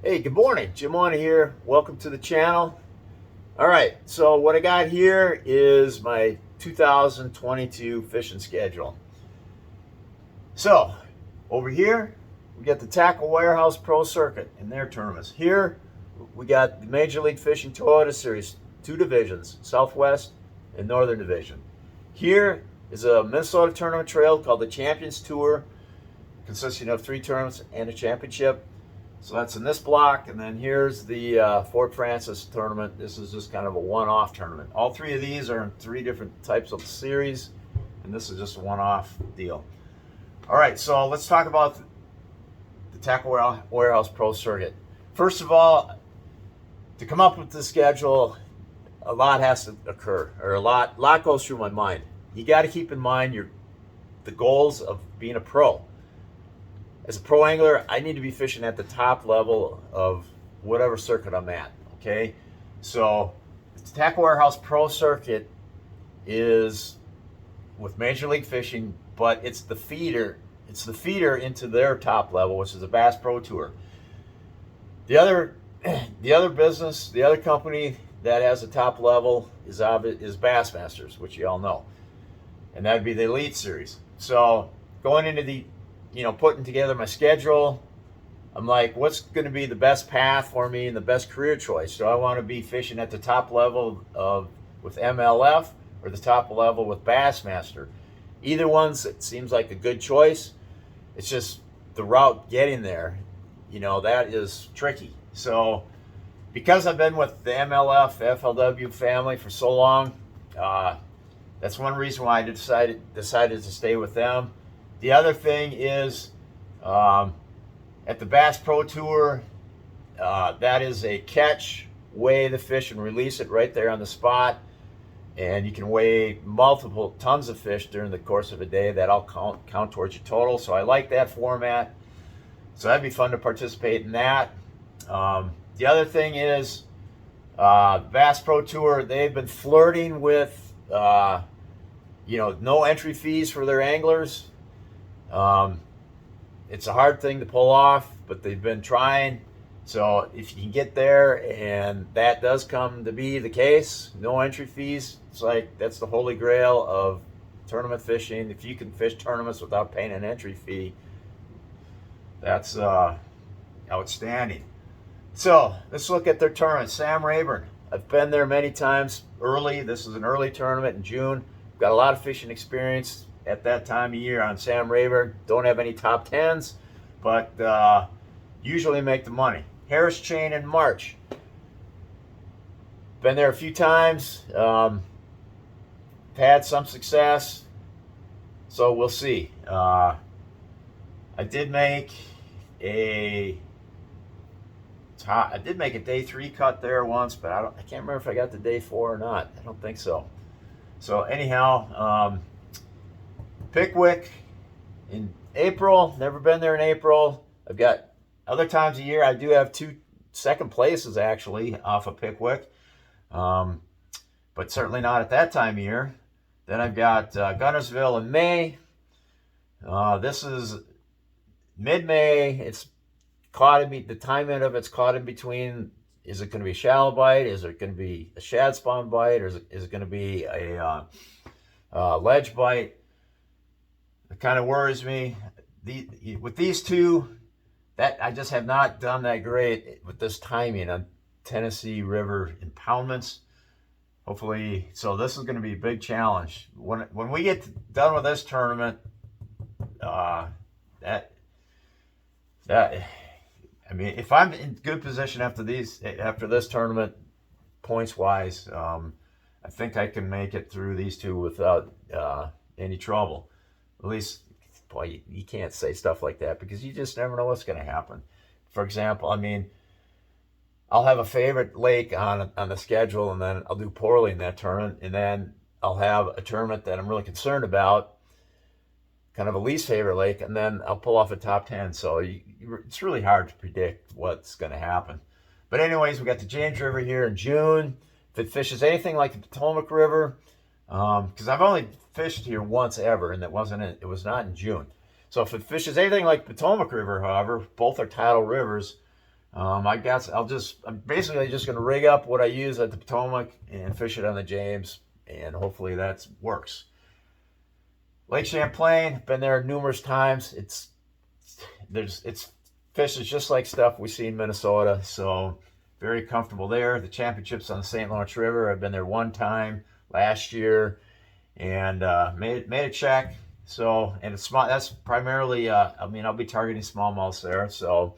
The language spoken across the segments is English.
Hey, good morning. Jim on here. Welcome to the channel. All right, so what I got here is my 2022 fishing schedule. So, over here, we got the Tackle Warehouse Pro Circuit and their tournaments. Here, we got the Major League Fishing Toyota Series, two divisions, Southwest and Northern Division. Here is a Minnesota tournament trail called the Champions Tour, consisting of 3 tournaments and a championship. So that's in this block, and then here's the Fort Francis tournament. This is just kind of a one-off tournament. All 3 of these are in 3 different types of series, and this is just a one-off deal. All right, so let's talk about the Tackle Warehouse Pro Circuit. First of all, to come up with the schedule, a lot has to occur, or a lot goes through my mind. You got to keep in mind the goals of being a pro. As a pro angler, I need to be fishing at the top level of whatever circuit I'm at, okay? So the Tackle Warehouse Pro Circuit is with Major League Fishing, but it's the feeder. It's the feeder into their top level, which is the Bass Pro Tour. The other business, the other company that has a top level is Bassmasters, which you all know. And that'd be the Elite Series. So going into putting together my schedule, I'm like, what's going to be the best path for me and the best career choice? Do I want to be fishing at the top level with MLF or the top level with Bassmaster? Either one's, it seems like a good choice. It's just the route getting there, that is tricky. So because I've been with the MLF, FLW family for so long, that's one reason why I decided to stay with them. The other thing is, at the Bass Pro Tour, that is a catch, weigh the fish, and release it right there on the spot. And you can weigh multiple tons of fish during the course of a day. That'll count towards your total. So I like that format. So that'd be fun to participate in that. The other thing is, Bass Pro Tour, they've been flirting with, no entry fees for their anglers. It's a hard thing to pull off, but they've been trying. So if you can get there and that does come to be the case, no entry fees, it's like that's the holy grail of tournament fishing. If you can fish tournaments without paying an entry fee, that's outstanding. So let's look at their tournament. Sam Rayburn, I've been there many times early. This is an early tournament in June. Got a lot of fishing experience at that time of year on Sam Rayburn. Don't have any top 10s, but usually make the money. Harris Chain in March. Been there a few times. Had some success, so we'll see. I did make a day 3 cut there once, but I can't remember if I got the day 4 or not. I don't think so. So anyhow, Pickwick in April. Never been there in April. I've got other times a year. I do have 2 second places actually off of Pickwick, but certainly not at that time of year. Then I've got Gunnersville in May. This is mid-May. It's caught in the timing of it's caught in between. Is it going to be a shallow bite? Is it going to be a shad spawn bite? Or is it going to be a ledge bite? It kind of worries me. With these 2, that I just have not done that great with this timing on Tennessee River impoundments. Hopefully, so this is going to be a big challenge. When we get done with this tournament, if I'm in good position after this tournament, points wise, I think I can make it through these 2 without any trouble. At least, boy, you can't say stuff like that because you just never know what's going to happen. For example, I'll have a favorite lake on the schedule, and then I'll do poorly in that tournament, and then I'll have a tournament that I'm really concerned about, kind of a least favorite lake, and then I'll pull off a top 10. So it's really hard to predict what's going to happen. But anyways, we got the James River here in June. If it fishes anything like the Potomac River, because I've only fished here once ever, and it was not in June. So if it fishes anything like Potomac River, however, both are tidal rivers, I'm basically just going to rig up what I use at the Potomac and fish it on the James, and hopefully that works. Lake Champlain, been there numerous times. It's fish is just like stuff we see in Minnesota, so very comfortable there. The championships on the St. Lawrence River, I've been there one time last year, and made a check. So, and it's small. That's primarily, I mean, I'll be targeting smallmouths there, so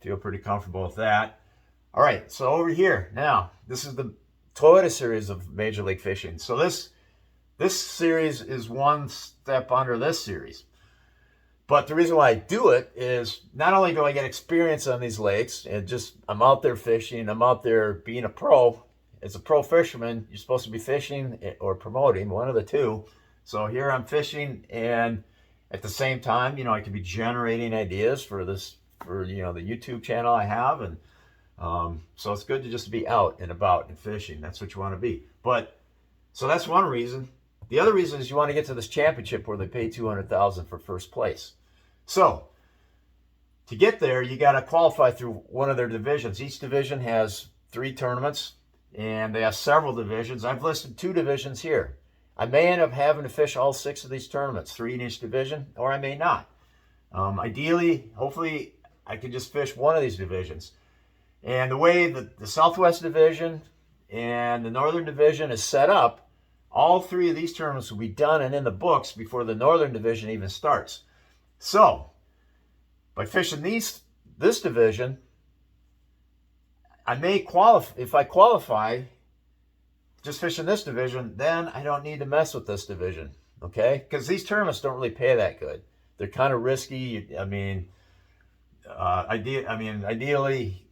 feel pretty comfortable with that. All right, so over here now, this is the Toyota series of Major League Fishing. So this series is one step under this series. But the reason why I do it is not only do I get experience on these lakes, and just I'm out there fishing, I'm out there being a pro. As a pro fisherman, you're supposed to be fishing or promoting, one of the two. So here I'm fishing, and at the same time, I could be generating ideas for the YouTube channel I have, and so it's good to just be out and about and fishing. That's what you want to be. But so that's one reason. The other reason is you want to get to this championship where they pay $200,000 for first place. So to get there, you got to qualify through one of their divisions. Each division has 3 tournaments, and they have several divisions. I've listed 2 divisions here. I may end up having to fish all 6 of these tournaments, 3 in each division, or I may not. Ideally, hopefully, I could just fish one of these divisions. And the way the Southwest Division and the Northern Division is set up, all 3 of these tournaments will be done and in the books before the Northern Division even starts. So, by fishing this division, I may qualify. If I qualify, just fishing this division, then I don't need to mess with this division, okay? Because these tournaments don't really pay that good. They're kind of risky. I mean, ideally,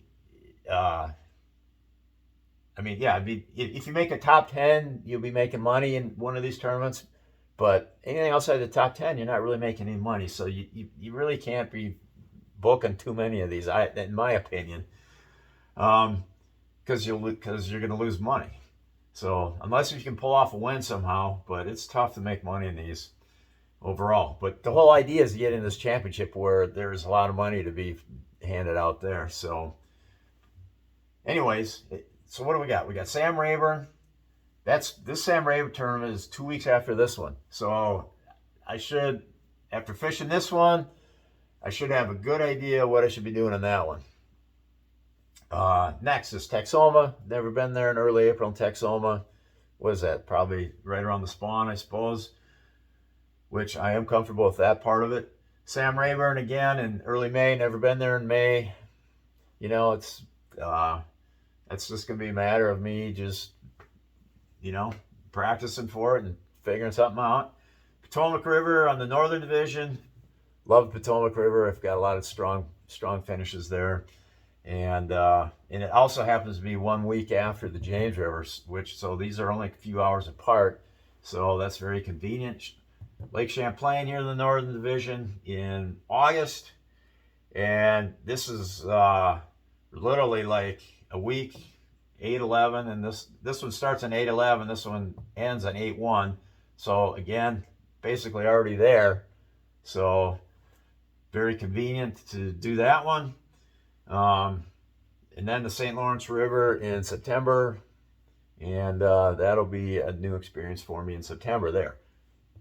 if you make a top 10, you'll be making money in one of these tournaments. But anything outside the top 10, you're not really making any money. So you really can't be booking too many of these, in my opinion, because you're going to lose money. So unless you can pull off a win somehow, but it's tough to make money in these overall. But the whole idea is to get in this championship where there's a lot of money to be handed out there. So anyways, so what do we got? We got Sam Rayburn. This Sam Rayburn tournament is 2 weeks after this one. So after fishing this one, I should have a good idea what I should be doing in that one. Next is Texoma. Never been there in early April in Texoma. What is that? Probably right around the spawn, I suppose, which I am comfortable with that part of it. Sam Rayburn again in early May. Never been there in May. It's just going to be a matter of me just, practicing for it and figuring something out. Potomac River on the Northern Division. Love Potomac River. I've got a lot of strong finishes there. And it also happens to be 1 week after the James River, so these are only a few hours apart. So that's very convenient. Lake Champlain here in the Northern Division in August. And this is literally like a week, 8/11, and this one starts on 8/11. This one ends on 8/1. So again, basically already there. So very convenient to do that one. And then the St. Lawrence River in September, and that'll be a new experience for me in September there.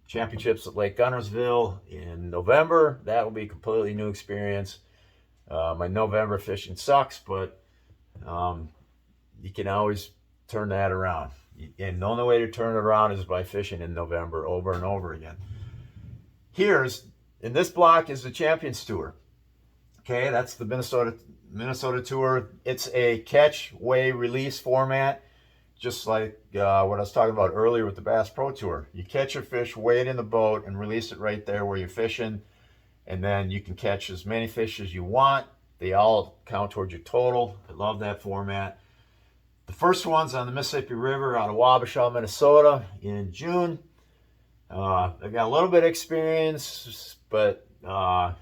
Championships at Lake Gunnersville in November. That will be a completely new experience. My November fishing sucks, but you can always turn that around. And the only way to turn it around is by fishing in November over and over again. In this block is the Champions Tour. Okay, that's the Minnesota Tour. It's a catch, weigh, release format, just like what I was talking about earlier with the Bass Pro Tour. You catch your fish, weigh it in the boat, and release it right there where you're fishing, and then you can catch as many fish as you want. They all count towards your total. I love that format. The first one's on the Mississippi River out of Wabasha, Minnesota in June. I got a little bit of experience, but I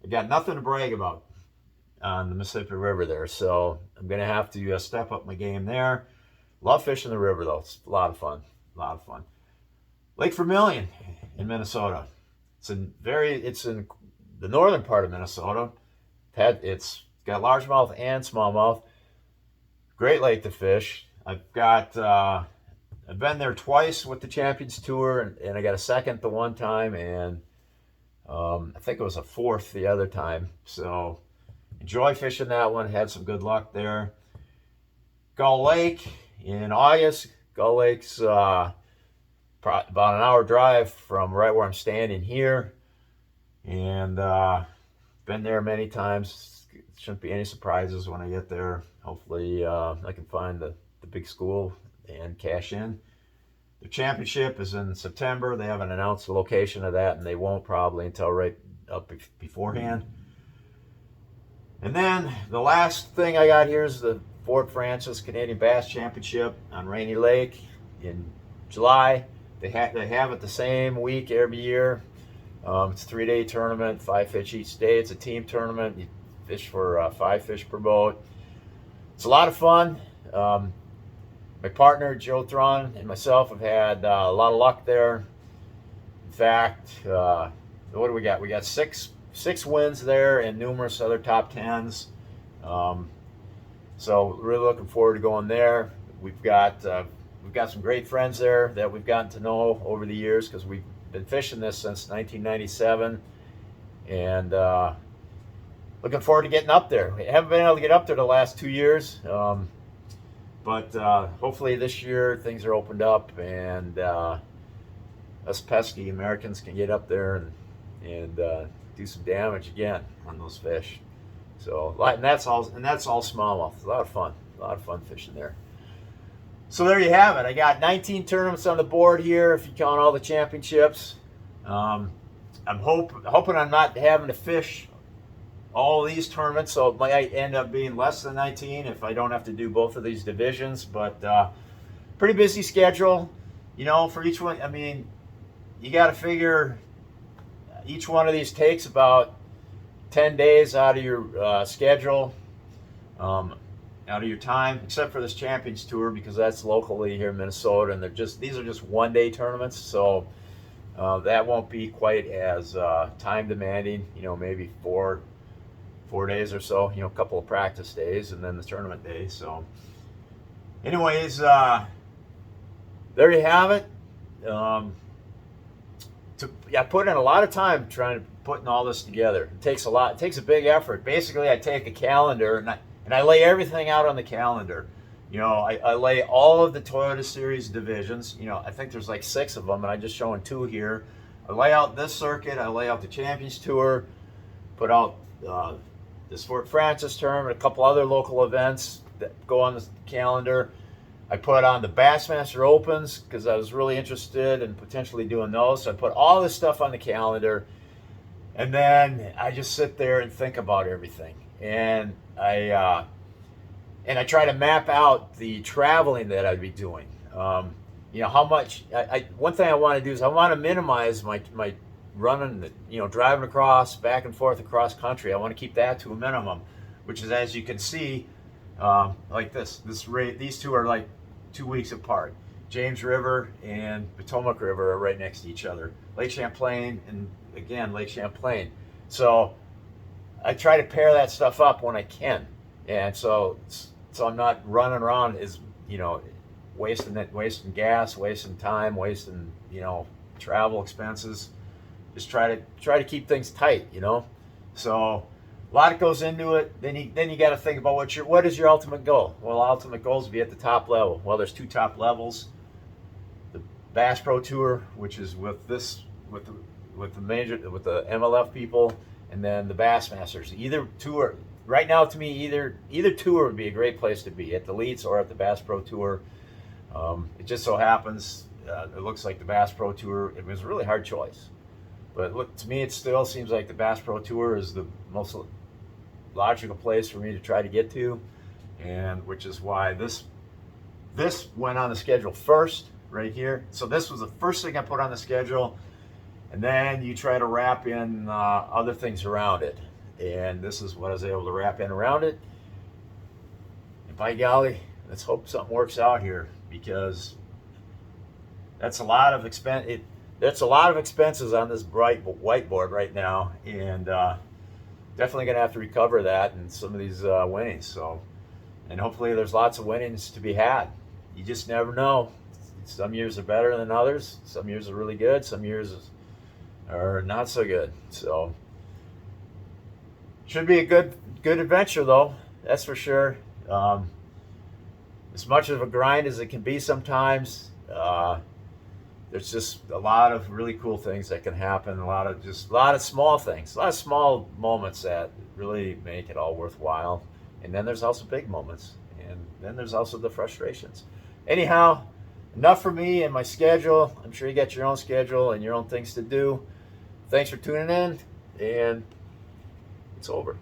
got nothing to brag about on the Mississippi River there, so I'm going to have to step up my game there. Love fishing the river, though. It's a lot of fun. Lake Vermilion in Minnesota. It's in the northern part of Minnesota, It's got largemouth and smallmouth. Great lake to fish. I've been there twice with the Champions Tour, and I got a second the one time, and I think it was a fourth the other time. So enjoy fishing that one. Had some good luck there. Gull Lake in August. Gull Lake's about an hour drive from right where I'm standing here, and been there many times. Shouldn't be any surprises when I get there. Hopefully I can find the big school and cash in. The championship is in September. They haven't announced the location of that, and they won't probably until right up beforehand. And then the last thing I got here is the Fort Francis Canadian Bass Championship on Rainy Lake in July. They have it the same week every year. It's a 3-day tournament, 5 fish each day. It's a team tournament. You fish for 5 fish per boat. It's a lot of fun. My partner, Joe Thron, and myself have had a lot of luck there. In fact, what do we got? We got six wins there and numerous other top tens. So really looking forward to going there. We've got some great friends there that we've gotten to know over the years because we've been fishing this since 1997, and looking forward to getting up there. We haven't been able to get up there the last 2 years. But hopefully this year things are opened up, and us pesky Americans can get up there and do some damage again on those fish. So, and that's all smallmouth. It's a lot of fun fishing there. So there you have it. I got 19 tournaments on the board here if you count all the championships. I'm hoping I'm not having to fish all these tournaments, so it might end up being less than 19 if I don't have to do both of these divisions. But pretty busy schedule, for each one. I mean, you got to figure each one of these takes about 10 days out of your schedule, out of your time, except for this Champions Tour because that's locally here in Minnesota, and these are just 1-day tournaments, so that won't be quite as time demanding. Maybe 4 days or so, a couple of practice days and then the tournament day. So anyways, there you have it. I put in a lot of time putting all this together. It takes a lot. It takes a big effort. Basically, I take a calendar and I lay everything out on the calendar. I lay all of the Toyota Series divisions. I think there's like 6 of them, and I'm just showing 2 here. I lay out this circuit. I lay out the Champions Tour, put out this Fort Francis tournament, a couple other local events that go on the calendar. I put on the Bassmaster Opens because I was really interested in potentially doing those. So I put all this stuff on the calendar, and then I just sit there and think about everything. And I try to map out the traveling that I'd be doing. How much. One thing I want to do is I want to minimize my running, driving back and forth across country. I want to keep that to a minimum, which is, as you can see, like these two are like 2 weeks apart. James River and Potomac River are right next to each other. Lake Champlain and again Lake Champlain. So I try to pair that stuff up when I can, and so I'm not running around wasting gas, wasting time, wasting travel expenses. Just try to keep things tight, So a lot goes into it. Then you got to think about what is your ultimate goal? Well, ultimate goal is to be at the top level. Well, there's 2 top levels: the Bass Pro Tour, which is with the MLF people, and then the Bassmasters. Either tour right now, to me, either tour would be a great place to be, at the Elites or at the Bass Pro Tour. It just so happens it looks like the Bass Pro Tour. It was a really hard choice. But look, to me, it still seems like the Bass Pro Tour is the most logical place for me to try to get to, and which is why this went on the schedule first, right here. So this was the first thing I put on the schedule, and then you try to wrap in other things around it, and this is what I was able to wrap in around it. And by golly, let's hope something works out here, because that's a lot of expenses on this bright whiteboard right now, and definitely going to have to recover that in some of these winnings. So, and hopefully there's lots of winnings to be had. You just never know. Some years are better than others. Some years are really good. Some years are not so good. So, should be a good adventure though. That's for sure. As much of a grind as it can be sometimes, there's just a lot of really cool things that can happen. A lot of small things, a lot of small moments that really make it all worthwhile. And then there's also big moments, and then there's also the frustrations. Anyhow, enough for me and my schedule. I'm sure you got your own schedule and your own things to do. Thanks for tuning in, and it's over.